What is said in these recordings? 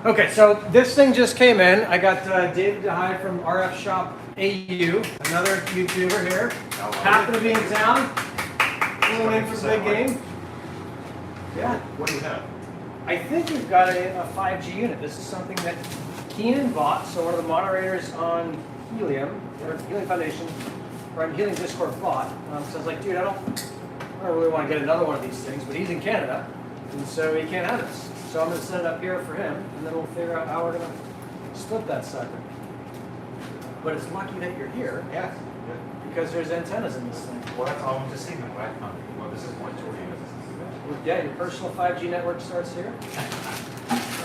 Okay, so this thing just came in. I got Davide de Haaij from RF Shop AU, another YouTuber here. Happened to be in town. Going in for the big game. Yeah. What do you have? I think we've got a 5G unit. This is something that Keenan bought, so one of the moderators on Helium, or Helium Foundation, or on Helium Discord bought. So I was like, dude, I don't really want to get another one of these things, but he's in Canada, and so he can't have this. So I'm going to set it up here for him, and then we'll figure out how we're going to split that sucker. But it's lucky that you're here. Yeah. Because there's antennas in this thing. Well, that's all I want to see. Well, this is my tour. Yeah, your personal 5G network starts here. All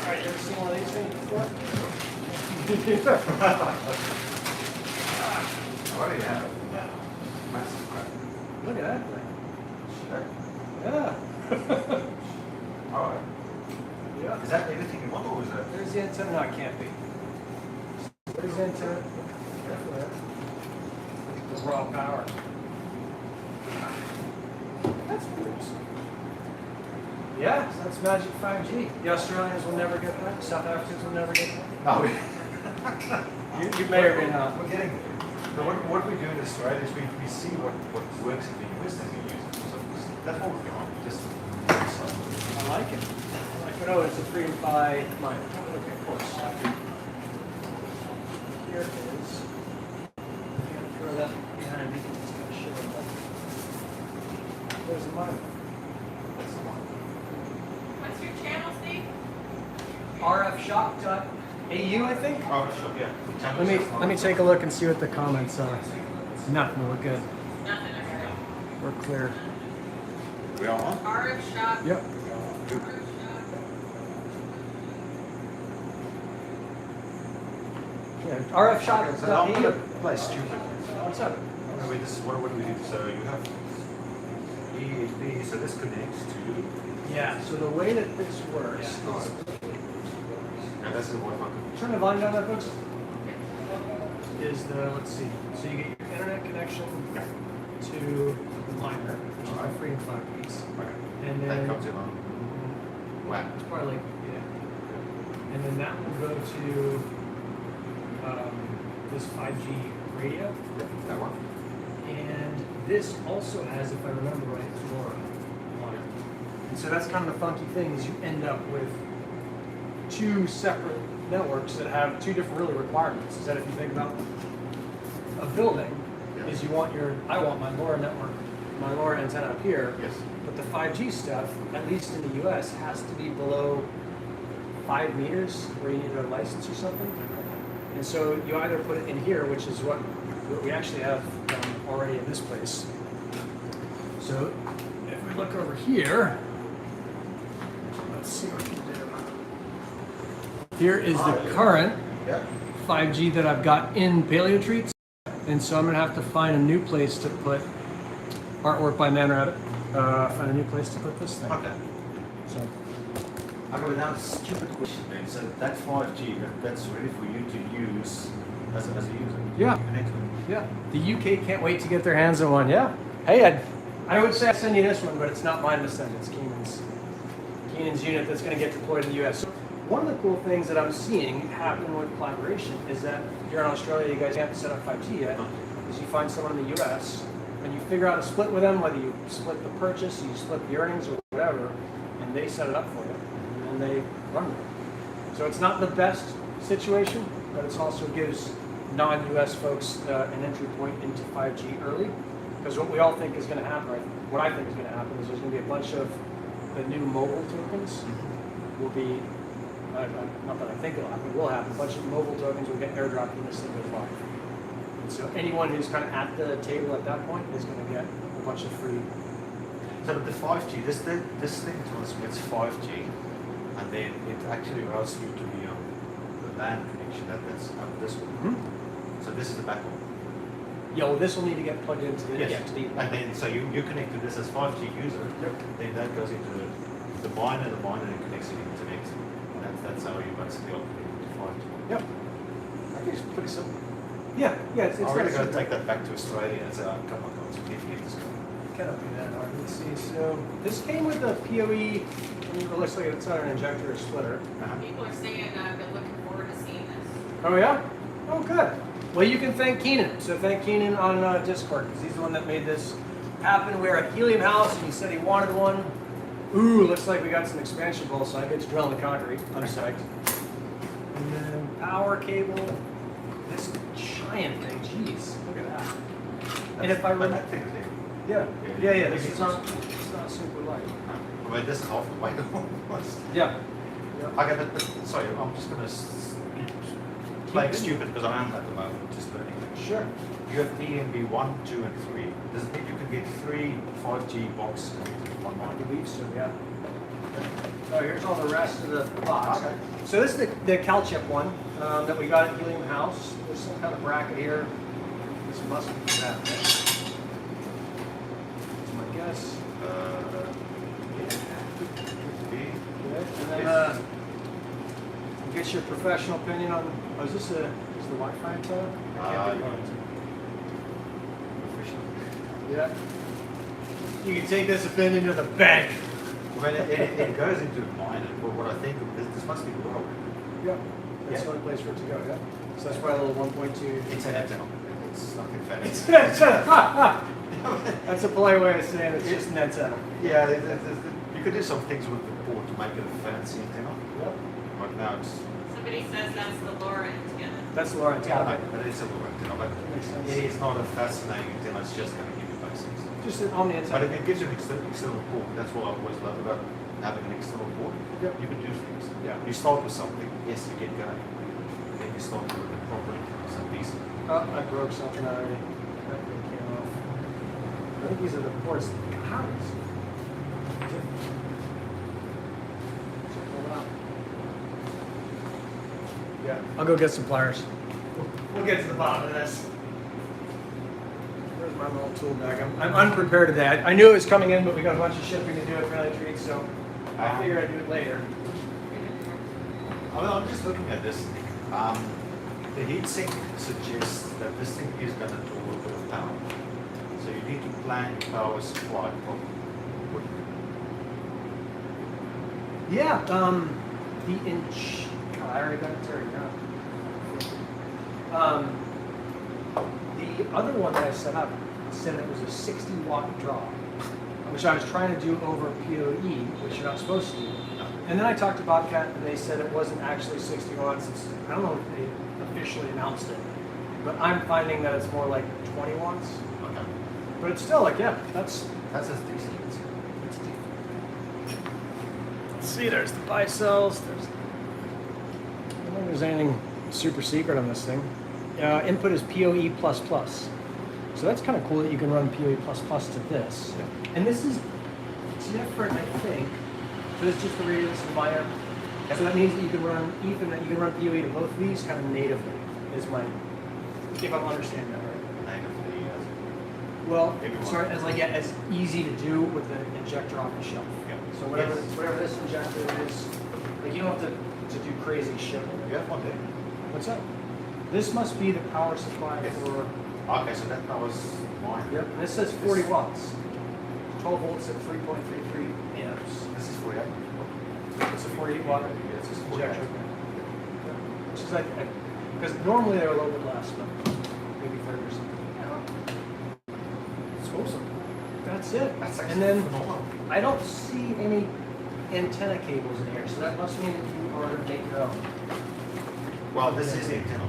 right, you ever seen one of these things before? What do you have? Massive crap. Look at that thing. Sure. Yeah. All right. Yeah. Is that everything you want, or is that? There's the antenna. No, it can't be. There's the antenna. The raw power. That's weird. Yeah, so that's magic 5G. The Australians will never get that. South Africans will never get that. No. You may or may not. We're getting there. But what we do in this, right, is we see what works in the US and we use it. So that's what we're doing. Just I like it. Oh, it's a 3-5 minor. Okay, of course. Here it is. I'm going to throw that behind me. It's going to show up. There's the minor. That's the one. What's your channel, Steve? rfshop.au, I think. oh, sure, yeah. Let me take a look and see what the comments are. Nothing. We're good. Nothing, okay. We're clear. We all on? RF shop. Yep. RF shop. Yeah. rfshop.au. Play stupid. What's up? Wait, this is what do we do? So you have EHB, so this connects to. Yeah. So the way that this works is. And that's the Wi-Fi. Turn the volume down, that folks. Is the, let's see. So you get your internet connection to the miner, which is a 3 and 5 piece. Okay. And then That comes in on. Wow. it's probably like, yeah. And then that will go to this 5G radio. Yeah, that one. And this also has, if I remember right, LoRa on it. And so that's kind of the funky thing is you end up with two separate networks that have two different really requirements. Is that if you think about a building, is you want I want my LoRa network, my LoRa antenna up here. Yes. But the 5G stuff, at least in the US, has to be below 5 meters where you need a license or something. And so you either put it in here, which is what we actually have already in this place. So if we look over here, let's see what we can do. Here is the current 5G that I've got in Paleo Treats. And so I'm going to have to find a new place to put artwork by Man Rabbit. Find a new place to put this thing. Okay. So. Okay, now stupid question then. So that 5G, that's ready for you to use as a user? Yeah. Yeah. The UK can't wait to get their hands on one. Yeah. Hey, I would say I'd send you this one, but it's not mine to send. It's Keenan's unit that's going to get deployed in the US. So one of the cool things that I'm seeing happen with collaboration is that here in Australia, you guys haven't set up 5G yet, is you find someone in the US and you figure out a split with them, whether you split the purchase, you split the earnings or whatever, and they set it up for you. And they run with it. So it's not the best situation, but it also gives non-US folks an entry point into 5G early. Because what we all think is going to happen, what I think is going to happen is there's going to be a bunch of the new mobile tokens will be, not that I think it'll happen, it will happen, a bunch of mobile tokens will get airdropped when this thing goes live. And so anyone who's kind of at the table at that point is going to get a bunch of free. So the 5G, this thing transmits 5G. And then it actually routes you to the LAN connection that's up this one. So this is the backbone. Yeah, well, this will need to get plugged into the, Yes. to the And then so you connect to this as 5G user. Yep. Then that goes into the miner and connects it into next. And that's how you basically operate into 5G. Yep. I think it's pretty simple. Yeah, it's I'm really going to simple. take that back to Australia and say, oh, come on, guys, we need to get this going. Cannot be that hard. Let's see. So this came with a PoE. It looks like it's not an injector or splitter. People are saying Oh yeah? Oh good. Well, you can thank Keenan. So thank Keenan on Discord because he's the one that made this happen. We're at Helium House and he said he wanted one. Ooh, looks like we got some expansion bolts, so I get to drill in the concrete. I'm psyched. And then power cable. This giant thing, jeez, look at that. And if I remember, that thing yeah, this is not, it's it's not super light. I mean, this is half the weight almost. Yeah. Okay, but sorry, I'm just gonna play stupid because I am at the moment just learning. Sure. You have EMB 1, 2, and 3. Does it mean you can get 3 5G boxes connected to one I line? believe so, yeah. So here's all the rest of the box. Okay. So this is the 𝗍𝗀𝗀𝗁 one that we got at Helium House. There's some kind of bracket here. This must be for that. Right? That's my guess. Yeah. And then get your professional opinion on. Oh, is the Wi-Fi antenna? I can't think of it. Yeah. You can take this opinion to the bank. When it goes into mine, and what I think this must be broken. Yep. That's Yeah. the only place for it to go, yeah. So that's probably a little 1.2. It's an antenna. It's nothing fancy. That's a polite way of saying it's just an antenna. Yeah, you could do some things with the board to make it a fancy antenna. Yep. Right now it's Somebody says that's the LoRa antenna. That's the LoRa antenna. but it's a little antenna. But Makes sense. it's not a fascinating antenna. It's just going to give you basics. Just on the But antenna. it gives you an external port. That's what I always love about having an external port. Yep. You can do things. Yeah. You start with something. Yes, you get going. Then you start with it properly. Some decent. Oh, I broke something already. That thing came off. I think these are the ports. How is it? Yeah, I'll go get some pliers. We'll get to the bottom of this. Where's my little tool bag? I'm unprepared today. I knew it was coming in, but we got a bunch of shipping to do at Friendly Treats, so I figured I'd do it later. I'm just looking at this. The heatsink suggests that this thing is going to draw a bit of power. So you need to plan your power supply properly. Yeah, the inch. Oh, I already got it turned down. The other one that I set up said it was a 60-watt draw, which I was trying to do over PoE, which you're not supposed to do. And then I talked to Bobcat, and they said it wasn't actually 60 watts. I don't know if they officially announced it, but I'm finding that it's more like 20 watts. Okay. But it's still like, yeah, that's That's as decent. it's deep. Let's see, there's the bicels. I don't think there's anything super secret on this thing. Input is PoE++. So that's kind of cool that you can run PoE++ to this. Yeah. And this is different, I think. So it's just the radius and minor. So that means that you can run Ethernet, you can run PoE to both of these kind of natively, is my, if I'm understanding that right. Natively, Well, Everyone. sorry, as easy to do with the injector off the shelf. Yeah. So whatever Yes. whatever this injector is, like you don't have to do crazy shit with it. You have one there. What's up? This must be the power supply Yes. for. Okay, so that was mine. Yep. And this says 40 watts. 12 volts at 3.33 amps. This is 48. It's a 48 watt Yeah, this is 48. injector. Which is like, because normally they're a little bit less, but maybe 30 or something. It's awesome. That's it. That's actually And then phenomenal. I don't see any antenna cables in here, so that must mean that you are going to make your own. Well, this is the antenna.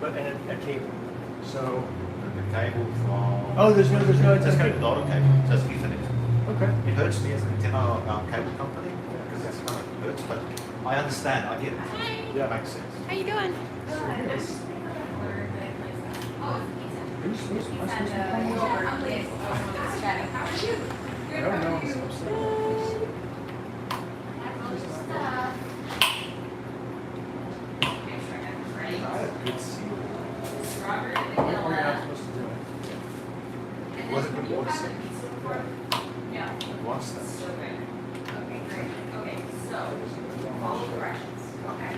But and a cable. So. The cable from. Oh, there's no Just antenna got a cable. daughter cable. Just Ethernet. Okay. It hurts me as an antenna cable company because it's kind of hurts, but I understand. I get it. Hi. Yeah. It makes sense. How you doing? Good. I'm just ordered the place. Oh, Are you supposed to? Am I supposed to yeah, call you? I'm Liz. I was just chatting. How are you? I don't know. I'm upset about this. Make sure I got this ready. I had a good seal. Strawberry Or you're not vanilla. supposed to do it. And Was it then good you water have the seal? pizza before? Yeah. What's that? So good. Okay, great. Okay, so follow directions. Okay.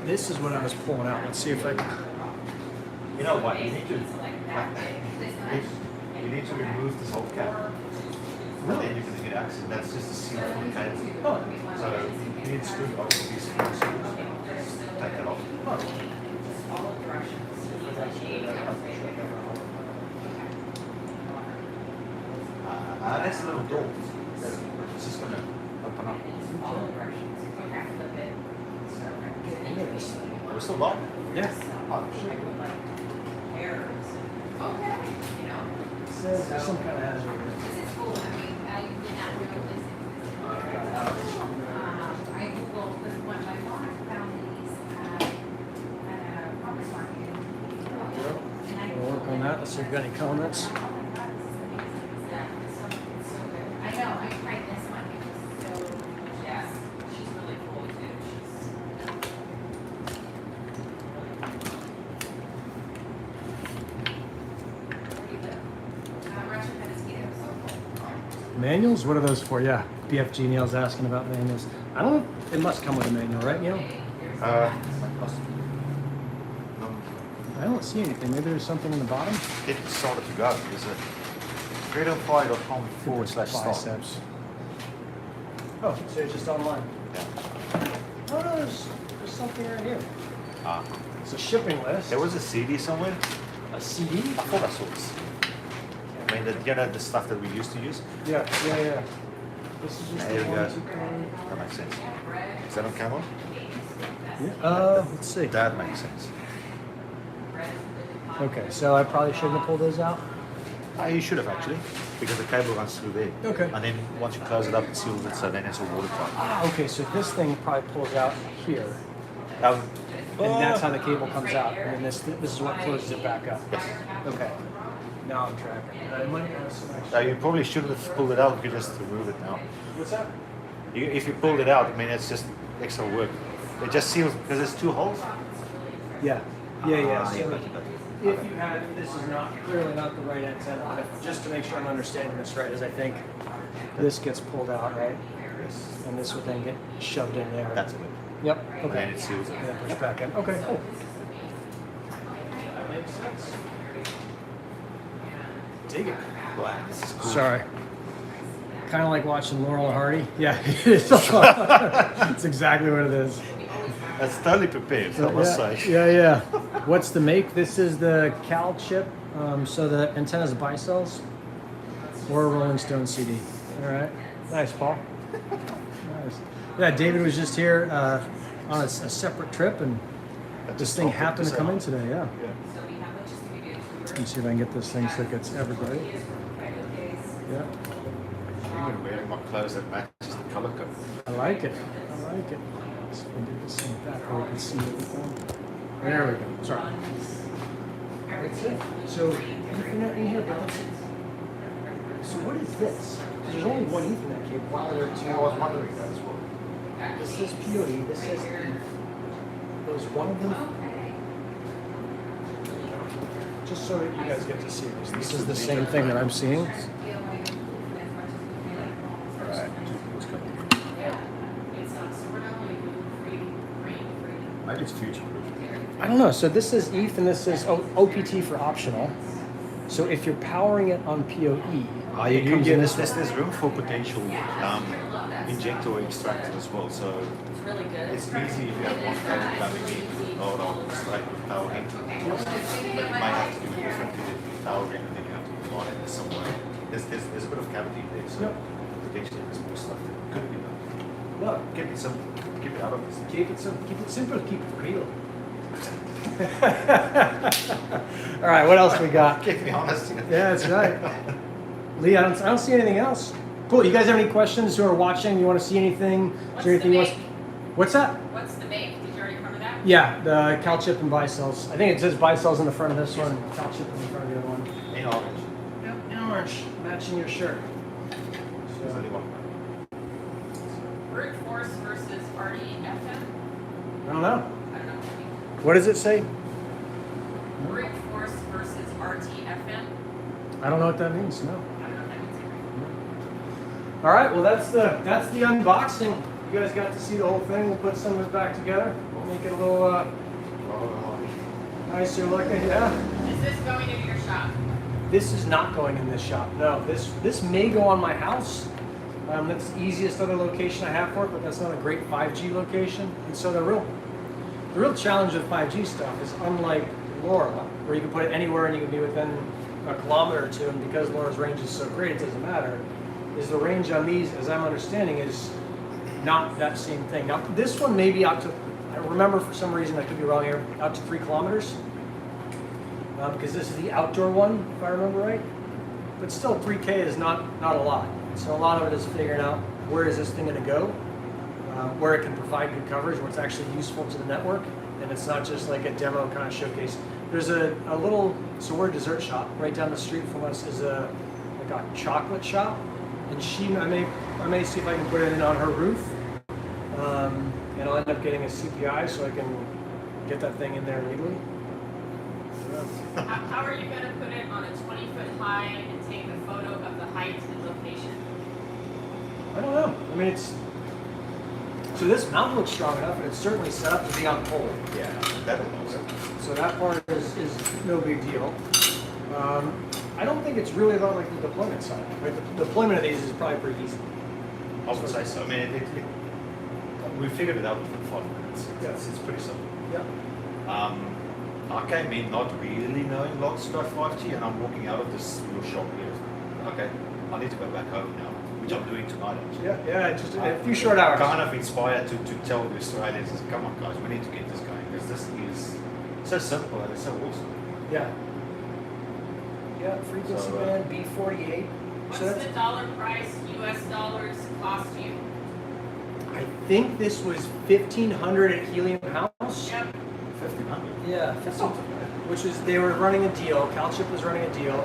This is what I was pulling out. Let's see if I can. You know what? You need to. Pizza like that big. This much. You need to remove this whole cap. And then you can get access. That's just a seal for the cable. Oh. So you need to screw off these screws. Take that off. Oh, that's a little door. It's just gonna open up. Follow directions. Okay, flip it. So, We're still long. Yeah. Oh, I shit. would like hairs. Okay, you know. There's some kind of hazard. This is cool. I mean, I did not know this existed. I Googled this one. My mom found these at a farmer's market. And I We'll work on that. Let's see if we've got any comments. I know, I tried this one. It was so, yes, she's really cool too. Where do you live? Russian mosquitoes. Manuals? What are those for? Yeah. BFG Neil's asking about manuals. I don't know. It must come with a manual, right, Neil? I don't see anything. Maybe there's something in the bottom. It started to go. There's a 𝗚𝗏𝗀𝗀.com/start. Biceps. Oh, so it's just online. Yeah. Oh, no, there's something right here. Ah. It's a shipping list. There was a CD somewhere. A CD? I thought I saw this. I mean, the stuff that we used to use. Yeah. This is just There the we one, go. two, three. That makes sense. Is that on camera? Yeah. Let's see. That makes sense. Okay, so I probably shouldn't have pulled those out. You should have actually, because the cable runs through there. Okay. And then once you close it up, it seals it, so then it's all watertight. Ah, okay, so this thing probably pulls out here, Um, and that's how the cable comes out, and then this is what closes it back up. Yes. Okay. Now I'm tracking. I might have some So extra. you probably shouldn't have pulled it out. You could just remove it now. What's that? If you pulled it out, I mean, it's just extra work. It just seals because there's two holes. Yeah. Ah, So yeah, if you had, this is clearly not the right antenna, but just to make sure I'm understanding this right, is I think this gets pulled out, right? Yes. And this would then get shoved in there. That's it. Yep. And then Okay. it seals it. And then push back in. Okay. Cool. That makes sense. Dig it. Wow, this is cool. Sorry. Kind of like watching Laurel and Hardy. Yeah, it's exactly what it is. That's totally prepared, I must say. Yeah. What's the make? This is the Cal chip. So the antenna's bicells or a Rolling Stone CD. All right. Nice, Paul. Nice. Yeah, David was just here on a separate trip, and this thing happened to come in today. Yeah. Let me see if I can get this thing so it gets everybody. Yeah. I'm going to wear my clothes that matches the color code. I like it. Let's see if we can do this thing back where we can see everything. There we go. Sorry. That's it. So Ethernet in here, but so what is this? There's only one Ethernet cable. Why are there two? I was wondering that as well. This says PoE. This says E. There's one of them. Just so that you guys get to see this. This is the same thing that I'm seeing. Maybe it's future proof. I don't know. So this says ETH and this says OPT for optional. So if you're powering it on PoE, it comes in this. There's room for potential injector or extractor as well. So it's easy if you have one cable coming in with a load on straight with power in. You might have to do it differently with power in, and then you have to plot it somewhere. There's a bit of cavity there, so potentially there's more stuff that could be done. Look, Keep it simple. Keep it out of this. keep it simple, keep it real. All right, what else we got? Keep me honest. Yeah, that's right. Lee, I don't see anything else. Cool. You guys have any questions who are watching? You want to see anything? Is there anything else? What's that? What's the make? Did you already cover that? Yeah, the Cal chip and bicells. I think it says bicells in the front of this one, Cal chip in the front of the other one. In orange. Yep, in orange, matching your shirt. There's only one. Brute force versus RDFM? I don't know. I don't know. What does it say? Brute force versus RTFM? I don't know what that means. No. I don't know what that means either. All right. Well, that's the unboxing. You guys got to see the whole thing. We'll put some of it back together. We'll make it a little nicer looking. Yeah. Is this going into your shop? This is not going in this shop. No. This may go on my house. That's the easiest other location I have for it, but that's not a great 5G location. And so the real challenge with 5G stuff is unlike LoRa, where you can put it anywhere and you can be within a kilometer or two, and because LoRa's range is so great, it doesn't matter. is the range on these, as I'm understanding, is not that same thing. Now, this one may be out to, I remember for some reason, I could be wrong here, out to 3 kilometers. Because this is the outdoor one, if I remember right. But still, 3K is not a lot. So a lot of it is figuring out where is this thing going to go, where it can provide good coverage, what's actually useful to the network, and it's not just like a demo kind of showcase. There's a little, so we're a dessert shop. Right down the street from us is like a chocolate shop, and I may see if I can put it in on her roof, and I'll end up getting a CPI so I can get that thing in there legally. How are you going to put it on a 20-foot high and take a photo of the height and location? I don't know. I mean, so this mount looks strong enough, and it's certainly set up to be on pole. Yeah, that'll work. So that part is no big deal. I don't think it's really about like the deployment side. Right? The deployment of these is probably pretty easy. I would say so. I mean, we figured it out within 5 minutes. Yeah. It's pretty simple. Yeah. I came in not really knowing lots about 5G, and I'm walking out of this little shop here. Okay, I need to go back home now, which I'm doing tonight actually. Yeah, just a few short hours. Kind of inspired to tell the Australians, come on guys, we need to get this going, because this is so simple and it's so awesome. Yeah. Yeah, frequency So, band B48. What's So the dollar price, US dollars, cost you? I think this was 1,500 at Helium House. Yep. 1,500. Yeah, 15, which was, they were running a deal. CalChip was running a deal.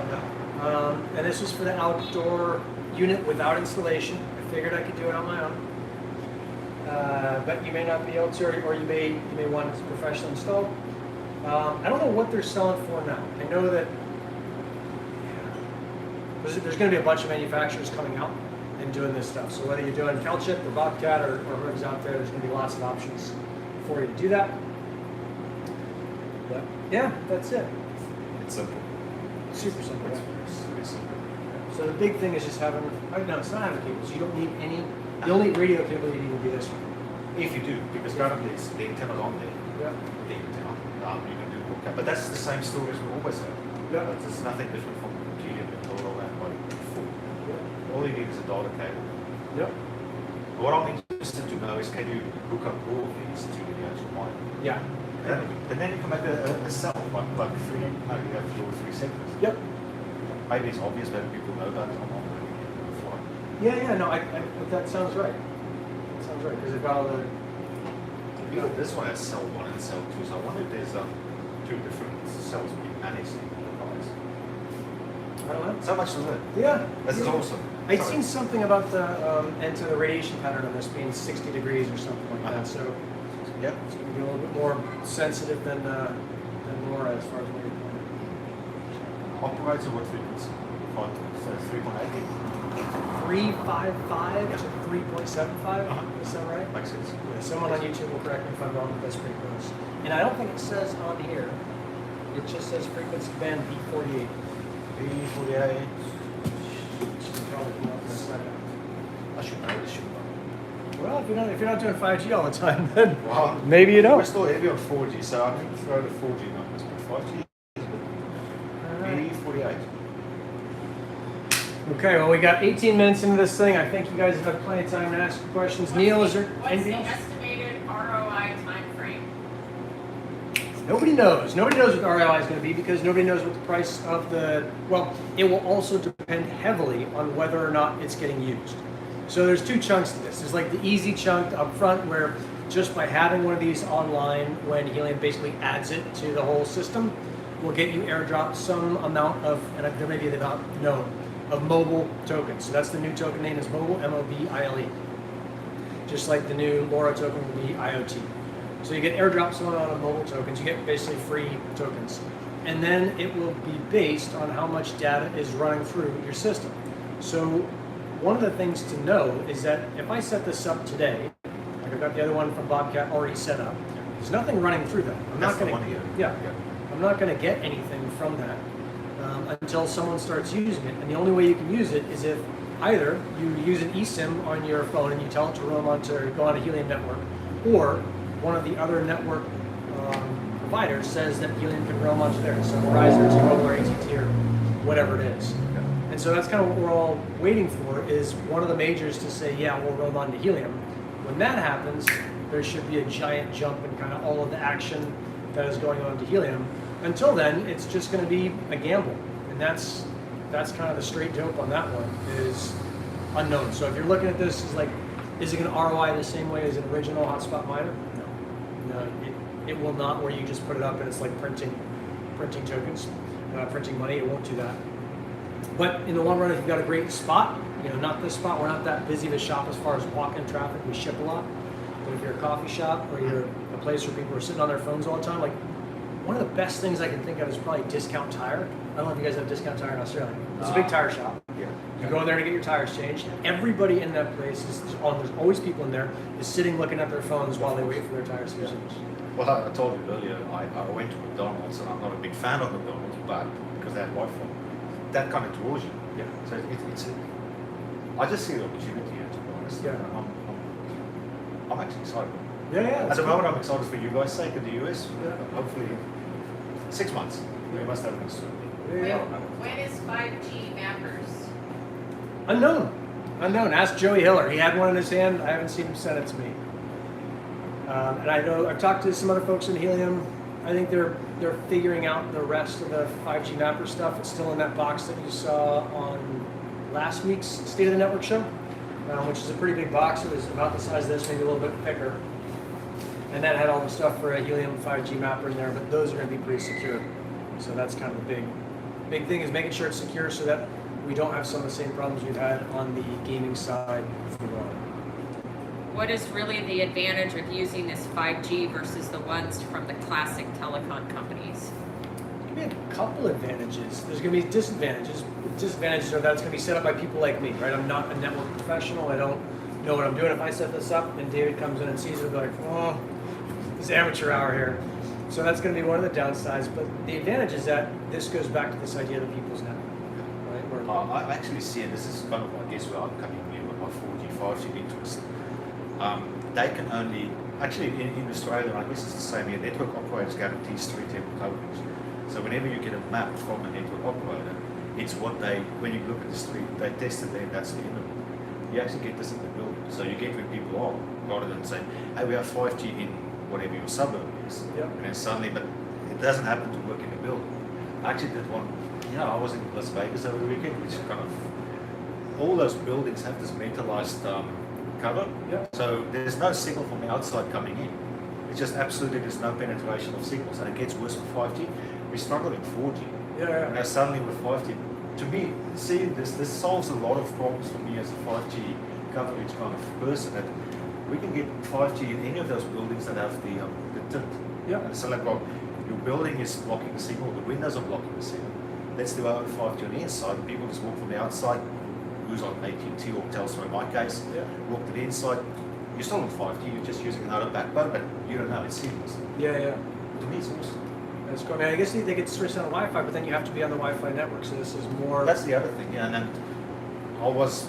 And this was for the outdoor unit without installation. I figured I could do it on my own. But you may not be able to, or you may want it professionally installed. I don't know what they're selling for now. I know that there's going to be a bunch of manufacturers coming out and doing this stuff. So whether you're doing CalChip or Bobcat or whoever's out there, there's going to be lots of options for you to do that. But yeah, that's it. It's simple. Super simple. It's Yeah. really simple. So the big thing is just having, no, it's not having cables. You don't need any, the only radio cable you need will be this one. If you do, because currently it's the antenna's on there. Yeah. The antenna. You can do broadcast, but that's the same story as we always have. Yeah. It's nothing different from Helium and all that by before. Yeah. All you need is a data cable. Yep. What I'm interested to know is, can you hook up all of these to the actual wire? Yeah. And then you can make a cell, like three, no, you have your 3 segments. Yep. Maybe it's obvious, but people know that. I'm not really getting the fly. Yeah, no, that sounds right. That sounds right, because they've got all the, This one has cell 1 and cell 2, so I wonder if there's 2 different cells being managed in the device. I don't know. So much to learn. Yeah. This is awesome. I'd Sorry. seen something about the, and to the radiation pattern on this being 60 degrees or something like that, so Yep. it's going to be a little bit more sensitive than Laura as far as what you're doing. Operates at what frequency? 3.8? 355 to 3.75, is that right? Makes sense. Yeah, someone on YouTube will correct me if I'm wrong, but that's pretty close. And I don't think it says on here, it just says frequency band B48. B48. Should probably come up in a second. I should know this, shouldn't I? Well, if you're not doing 5G all the time, then Well, maybe you we're don't. still heavy on 4G, so I can throw the 4G numbers, but 5G is B48. Okay, well, we got 18 minutes into this thing. I think you guys have had plenty of time to ask questions. Neil, is there What's the anything else? estimated ROI time frame? Nobody knows. Nobody knows what the ROI is going to be because nobody knows what the price of the, well, it will also depend heavily on whether or not it's getting used. So there's 2 chunks to this. There's like the easy chunk up front where just by having one of these online, when Helium basically adds it to the whole system, will get you airdrop some amount of, and there may be the amount known, of mobile tokens. So that's the new token name is mobile, M-O-B-I-L-E. Just like the new LoRa token will be IoT. So you get airdrop some amount of mobile tokens, you get basically free tokens. And then it will be based on how much data is running through your system. So one of the things to know is that if I set this up today, like I've got the other one from Bobcat already set up, there's nothing running through that. I'm That's not the going one here. to, yeah, I'm not going to get anything from that until someone starts using it. And the only way you can use it is if either you use an eSIM on your phone and you tell it to roam onto, go on a Helium network, or one of the other network providers says that Helium can roam onto theirs, so Verizon or T-Mobile or AT&T or whatever it is. And And so that's kind of what we're all waiting for, is one of the majors to say, yeah, we'll roll on to helium. When that happens, there should be a giant jump in kind of all of the action that is going on to helium. Until then, it's just going to be a gamble. And that's kind of the straight dope on that one, is unknown. So if you're looking at this as like, is it going to ROI the same way as an original hotspot miner? No, it will not, where you just put it up and it's like printing tokens, printing money. It won't do that. But in the long run, if you've got a great spot, not this spot, we're not that busy to shop as far as walk-in traffic. We ship a lot. But if you're a coffee shop or you're a place where people are sitting on their phones all the time, like one of the best things I can think of is probably Discount Tire. I don't know if you guys have Discount Tire in Australia. It's a big tire shop. Yeah. You go in there to get your tires changed. Everybody in that place there's always people in there is sitting looking at their phones while they wait for their tires to be changed. Well, I told you earlier, I went to McDonald's, and I'm not a big fan of McDonald's, but because they have Wi-Fi, that kind of draws you. Yeah. So I just see the opportunity here, to be honest. Yeah. I'm actually excited. Yeah. At the moment, I'm excited for you guys' sake in the US. Yeah. Hopefully, 6 months. We must have this. When is 5G mappers? Unknown. Ask Joey Hiller. He had one in his hand. I haven't seen him send it to me. And I know I've talked to some other folks in Helium. I think they're figuring out the rest of the 5G mapper stuff. It's still in that box that you saw on last week's State of the Network show, which is a pretty big box. It was about the size of this, maybe a little bit thicker. And that had all the stuff for a Helium 5G mapper in there, but those are going to be pretty secure. So that's kind of the big thing, is making sure it's secure so that we don't have some of the same problems we've had on the gaming side for a while. What is really the advantage of using this 5G versus the ones from the classic telecom companies? There's going to be a couple advantages. There's going to be disadvantages. The disadvantages are that it's going to be set up by people like me, right? I'm not a network professional. I don't know what I'm doing. If I set this up and David comes in and sees it, he'll be like, oh, this amateur hour here. So that's going to be one of the downsides. But the advantage is that this goes back to this idea of the people's network. Right? I actually see, and this is kind of, I guess, where I'm coming in with my 4G, 5G interest. They can only, actually in Australia, I guess it's the same here, network operators guarantees 3 temple coverage. So whenever you get a map from a network operator, it's what when you look at the street, they test it there, that's the end of it. You actually get this in the building. So you get where people are, rather than saying, hey, we have 5G in whatever your suburb is. Yep. And then suddenly, but it doesn't happen to work in the building. I actually did one, I was in Las Vegas over the weekend, which kind of, all those buildings have this metallized cover. Yep. So there's no signal from the outside coming in. It's just absolutely, there's no penetration of signals, and it gets worse with 5G. We struggle in 4G. Yeah. Now suddenly with 5G, to me, seeing this solves a lot of problems for me as a 5G coverage kind of person, that we can get 5G in any of those buildings that have the tint. Yeah. And so like, well, your building is blocking the signal, the windows are blocking the signal. Let's do our own 5G on the inside, and people just walk from the outside, who's on AT&T or Telstra in my case, walk to the inside. You're still on 5G, you're just using another backbone, but you don't know, it's seamless. Yeah. To me, it's awesome. That's cool. I mean, I guess they get switched on Wi-Fi, but then you have to be on the Wi-Fi network, so this is more... That's the other thing, and then I was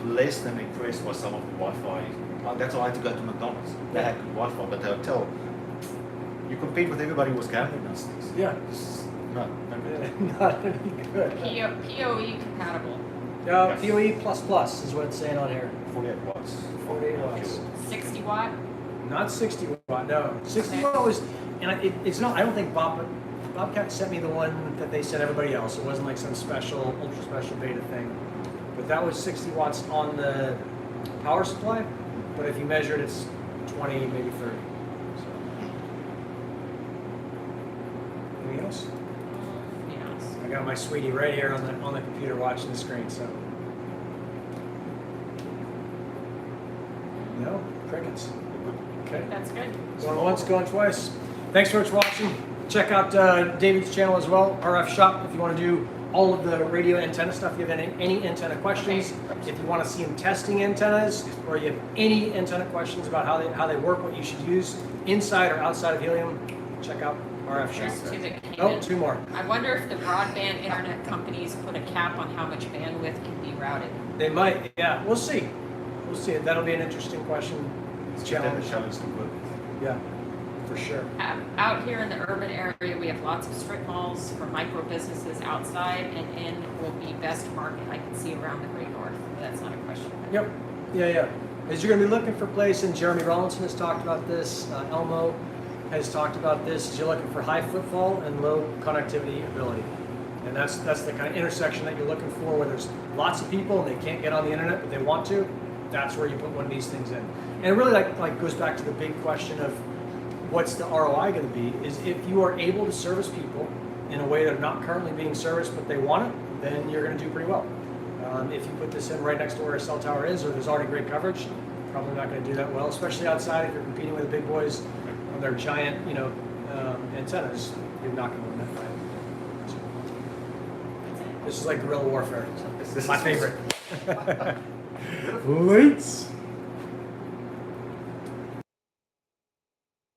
less than impressed by some of the Wi-Fi. That's why I had to go to McDonald's. They had good Wi-Fi, but the hotel, you compete with everybody who was gambling those things. Yeah. No. Not any good. PoE compatible. Yeah, PoE++ is what it's saying on here. 48 watts. 48 watts. 60 watt? Not 60 watt, no. 60 watt was, and it's not, I don't think Bobcat sent me the one that they sent everybody else. It wasn't like some special, ultra special beta thing. But that was 60 watts on the power supply. But if you measure it, it's 20, maybe 30. So. Anything else? Yes. I got my sweetie right here on the computer watching the screen, so. No, crickets. Okay. That's good. Going once, going twice. Thanks for watching. Check out David's channel as well, RF Shop, if you want to do all of the radio antenna stuff. If you have any antenna questions, if you want to see him testing antennas, or you have any antenna questions about how they work, what you should use inside or outside of Helium, check out RF Shop. Here's two that came Oh, in. 2 more. I wonder if the broadband internet companies put a cap on how much bandwidth can be routed. They might, yeah. We'll see. We'll see. That'll be an interesting question. It's challenge to work. Yeah, for for sure. Out here in the urban area, we have lots of strip malls for micro businesses outside, and in will be best market I can see around the Great North. That's not a question. Yep. Yeah. As you're going to be looking for place, and Jeremy Rollinson has talked about this, Elmo has talked about this, is you're looking for high footfall and low connectivity ability. And that's the kind of intersection that you're looking for, where there's lots of people and they can't get on the internet, but they want to. That's where you put one of these things in. And it really like goes back to the big question of what's the ROI going to be, is if you are able to service people in a way that are not currently being serviced, but they want it, then you're going to do pretty well. If you put this in right next to where a cell tower is, or there's already great coverage, probably not going to do that well, especially outside if you're competing with the big boys on their giant, antennas. You're not going to win that fight. So, this is like guerrilla warfare. This My is favorite. Lights.